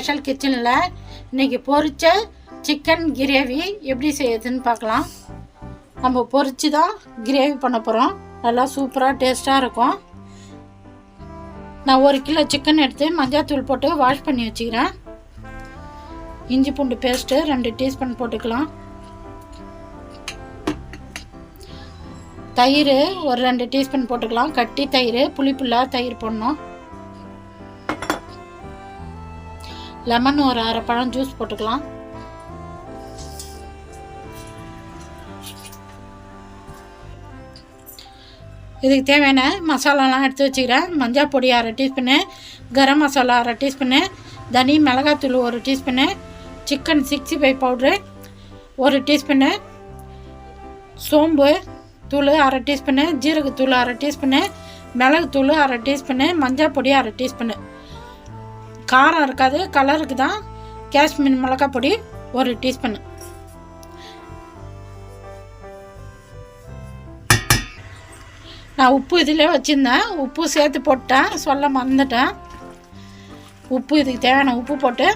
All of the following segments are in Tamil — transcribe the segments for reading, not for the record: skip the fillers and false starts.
ஸ்பெஷல் கிச்சனில் இன்றைக்கி பொரிச்ச சிக்கன் கிரேவி எப்படி செய்யுதுன்னு பார்க்கலாம். நம்ம பொரிச்சு தான் கிரேவி பண்ண போகிறோம். நல்லா சூப்பராக டேஸ்ட்டாக இருக்கும். நான் 1 கிலோ சிக்கன் எடுத்து மஞ்சள்தூள் போட்டு வாஷ் பண்ணி வச்சுக்கிறேன். இஞ்சி பூண்டு பேஸ்ட்டு 2 டீஸ்பூன் போட்டுக்கலாம். தயிர் ஒரு 2 டீஸ்பூன் போட்டுக்கலாம். கட்டி தயிர், புளிப்புள்ளா தயிர் போடணும். லெமன் ஒரு 1/2 பழம் ஜூஸ் போட்டுக்கலாம். இதுக்கு தேவையான மசாலாலாம் எடுத்து வச்சுக்கிறேன். மஞ்சள் பொடி 1/2 டீஸ்பூனு, கரம் மசாலா 1/2 டீஸ்பூனு, தனி மிளகாத்தூள் 1 டீஸ்பூனு, சிக்கன் 65 பவுட்ரு 1 டீஸ்பூனு, சோம்பு தூள் 1/2 டீஸ்பூனு, ஜீரகத்தூள் 1/2 டீஸ்பூனு, மிளகுத்தூள் 1/2 டீஸ்பூனு, மஞ்சள் பொடி 1/2 டீஸ்பூனு. காரம் இருக்காது, கலருக்கு தான் காஷ்மீர் மிளகாய் பொடி 1 டீஸ்பூனு. நான் உப்பு இதில் வச்சுருந்தேன், உப்பு சேர்த்து போட்டேன், சொல்ல மறந்துட்டேன். உப்பு இதுக்கு தேவையான உப்பு போட்டு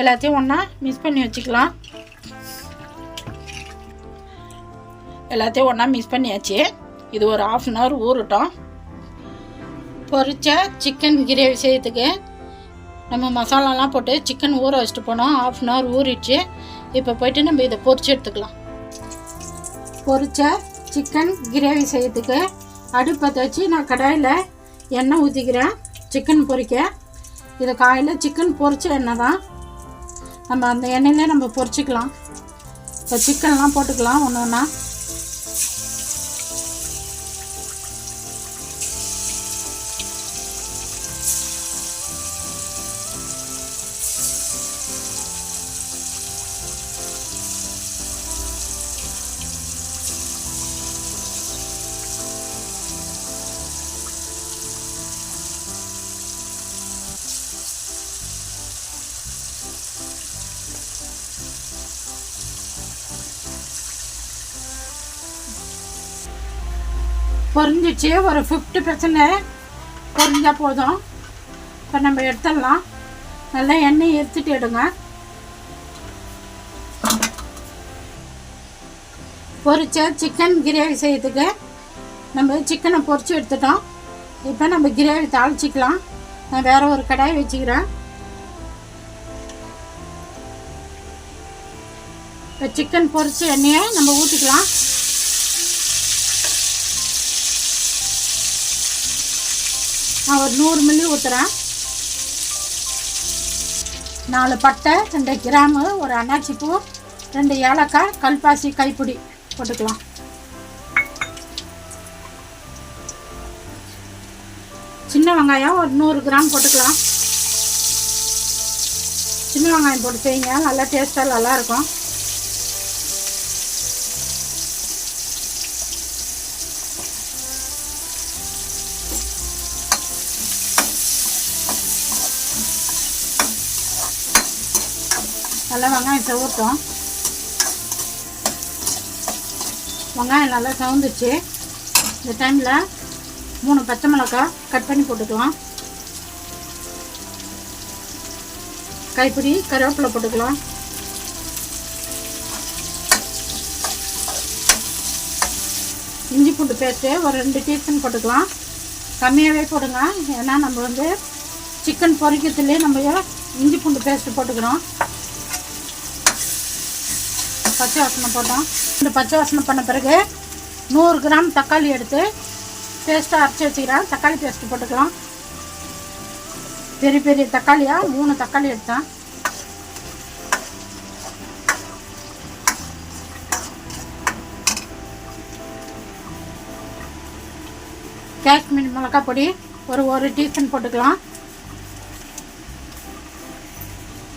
எல்லாத்தையும் ஒன்றா மிக்ஸ் பண்ணி வச்சுக்கலாம். எல்லாத்தையும் ஒன்றா மிக்ஸ் பண்ணியாச்சு. இது ஒரு 1/2 அன் ஹவர் ஊறட்டும். பொரிச்ச சிக்கன் கிரேவி செய்யறதுக்கு நம்ம மசாலாலாம் போட்டு சிக்கன் ஊற வச்சுட்டு போனோம். 1/2 அன் ஹவர் ஊறிடுச்சு. இப்போ போய்ட்டு நம்ம இதை பொரிச்சு எடுத்துக்கலாம். பொரிச்ச சிக்கன் கிரேவி செய்யறதுக்கு அடுப்பத்தை வச்சு நான் கடாயில் எண்ணெய் ஊற்றிக்கிறேன். சிக்கன் பொரிக்க இதை காயில் சிக்கன் பொரிச்ச எண்ணெய் தான். நம்ம அந்த எண்ணெயிலே நம்ம பொரிச்சிக்கலாம். இப்போ சிக்கன்லாம் போட்டுக்கலாம் ஒன்று ஒன்றா. பொரிஞ்சிச்சு. ஒரு 50% பொரிஞ்சால் போதும். இப்போ நம்ம எடுத்துடலாம். நல்லா எண்ணெய் எடுத்துட்டு எடுங்க. பொரிச்ச சிக்கன் கிரேவி செய்யறதுக்கு நம்ம சிக்கனை பொரிச்சு எடுத்துட்டோம். இப்போ நம்ம கிரேவி தாளிச்சிக்கலாம். நான் வேறு ஒரு கடாய் வச்சுக்கிறேன். இப்போ சிக்கன் பொரிச்ச எண்ணெயை நம்ம ஊற்றிக்கலாம். நான் ஒரு 100 மில்லி ஊற்றுறேன். 4 பட்டை, 2 கிராம்பு, ஒரு அன்னாச்சி பூ, 2 ஏலக்காய், கல்பாசி கைப்பிடி போட்டுக்கலாம். சின்ன வெங்காயம் ஒரு 100 கிராம் போட்டுக்கலாம். சின்ன வெங்காயம் போட்டு செய்யுங்க, நல்லா டேஸ்ட்டாக நல்லாயிருக்கும். நல்லா வெங்காயம் செவட்டும். வெங்காயம் நல்லா செவந்துச்சு. இந்த டைமில் 3 பச்சை மிளகாய் கட் பண்ணி போட்டுக்கலாம். கைப்பிடி கருவேப்பிலை போட்டுக்கலாம். இஞ்சி பூண்டு பேஸ்ட்டு ஒரு 2 டீஸ்பூன் போட்டுக்கலாம். கம்மியாகவே போடுங்க, ஏன்னா நம்ம வந்து சிக்கன் பொரிக்கிறதுலேயே நம்ம இஞ்சி பூண்டு பேஸ்ட்டு போட்டுக்கிறோம். பச்சை வாசனை போட்டோம். இந்த பச்சை வாசனை பண்ண பிறகு 100 கிராம் தக்காளி எடுத்து பேஸ்ட்டாக அரைச்சி வச்சுக்கிறேன். தக்காளி பேஸ்ட்டு போட்டுக்கலாம். பெரிய பெரிய தக்காளியாக 3 தக்காளி எடுத்தேன். காஷ்மீர் மிளகாய் பொடி ஒரு 1 டீஸ்பூன் போட்டுக்கலாம்.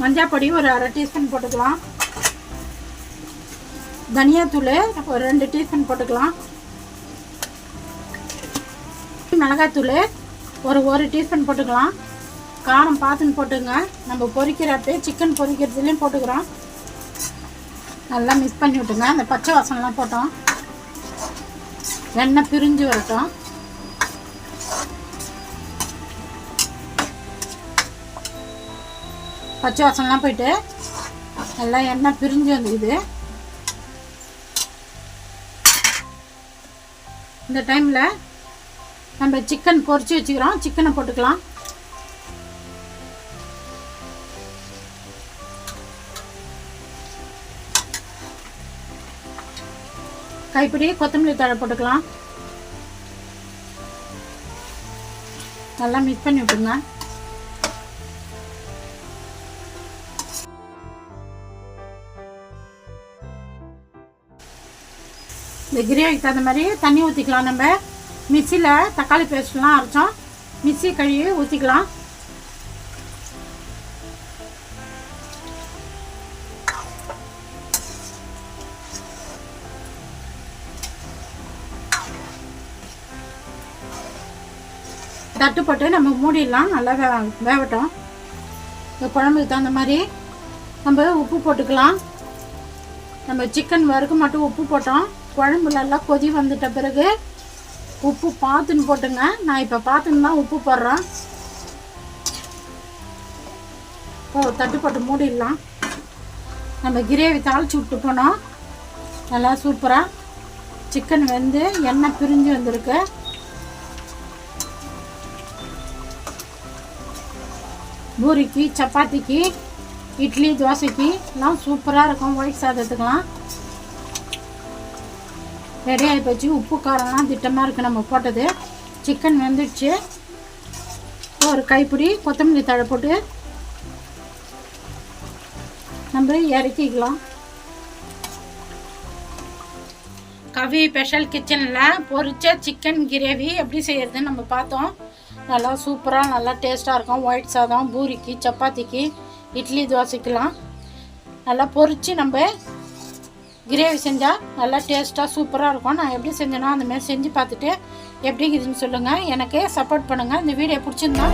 மஞ்சள் பொடி ஒரு 1/2 டீஸ்பூன் போட்டுக்கலாம். தனியாத்தூள் ஒரு 2 டீஸ்பூன் போட்டுக்கலாம். மிளகாத்தூள் ஒரு 1 டீஸ்பூன் போட்டுக்கலாம். காரம் பார்த்துன்னு போட்டுங்க. நம்ம பொரிக்கிறப்ப சிக்கன் பொரிக்கிறதுலேயும் போட்டுக்கிறோம். நல்லா மிக்ஸ் பண்ணி விட்டுங்க. அந்த பச்சை வாசனைலாம் போட்டோம். எண்ணெய் பிரிஞ்சு வரட்டும். பச்சை வாசனைலாம் போயிட்டு நல்லா எண்ணெய் பிரிஞ்சு வந்துக்குது. இந்த டைமில் நம்ம சிக்கன் பொரிச்சு வச்சுக்கிறோம், சிக்கனை போட்டுக்கலாம். கைப்பிடி கொத்தமல்லி தழை போட்டுக்கலாம். நல்லா மிக்ஸ் பண்ணி விட்டுங்க. இந்த கிரேவிக்கு தகுந்த மாதிரி தண்ணி ஊற்றிக்கலாம். நம்ம மிக்சியில் தக்காளி பேஸ்ட்லாம் அரைச்சோம், மிக்சி கழுவி ஊற்றிக்கலாம். தட்டு போட்டு நம்ம மூடிடலாம். நல்லா வேகட்டும். இந்த குழம்புக்கு தகுந்த மாதிரி நம்ம உப்பு போட்டுக்கலாம். நம்ம சிக்கன் வறுக்க மட்டும் உப்பு போட்டோம். குழம்பு நல்லா கொதி வந்துட்ட பிறகு உப்பு பார்த்துன்னு போட்டுங்க. நான் இப்போ பார்த்துன்னு தான் உப்பு போடுறேன். தட்டு போட்டு மூடிடலாம். நம்ம கிரேவி தாளித்து விட்டு போனோம். நல்லா சூப்பராக சிக்கன் வெந்து எண்ணெய் பிரிஞ்சு வந்திருக்கு. பூரிக்கு, சப்பாத்திக்கு, இட்லி, தோசைக்கு எல்லாம் சூப்பராக இருக்கும். ஒயிட் சாதத்துக்கெலாம் ரெடி ஆகி போச்சு. உப்பு காரம்லாம் திட்டமாக இருக்குது நம்ம போட்டது. சிக்கன் வெந்துடுச்சு. ஒரு கைப்பிடி கொத்தமல்லி தழை போட்டு நம்ம இறக்கிக்கலாம். கவி ஸ்பெஷல் கிச்சனில் பொரிச்ச சிக்கன் கிரேவி எப்படி செய்யறதுன்னு நம்ம பார்த்தோம். நல்லா சூப்பராக நல்லா டேஸ்ட்டாக இருக்கும். ஒயிட் சாதம், பூரிக்கு, சப்பாத்திக்கு, இட்லி, தோசைக்கெலாம் நல்லா பொரித்து நம்ம கிரேவி செஞ்சால் நல்லா டேஸ்ட்டாக சூப்பராக இருக்கும். நான் எப்படி செஞ்சேனோ அந்தமாதிரி செஞ்சு பார்த்துட்டு எப்படி இருக்குதுன்னு சொல்லுங்கள். எனக்கு சப்போர்ட் பண்ணுங்கள். இந்த வீடியோ பிடிச்சிருந்தா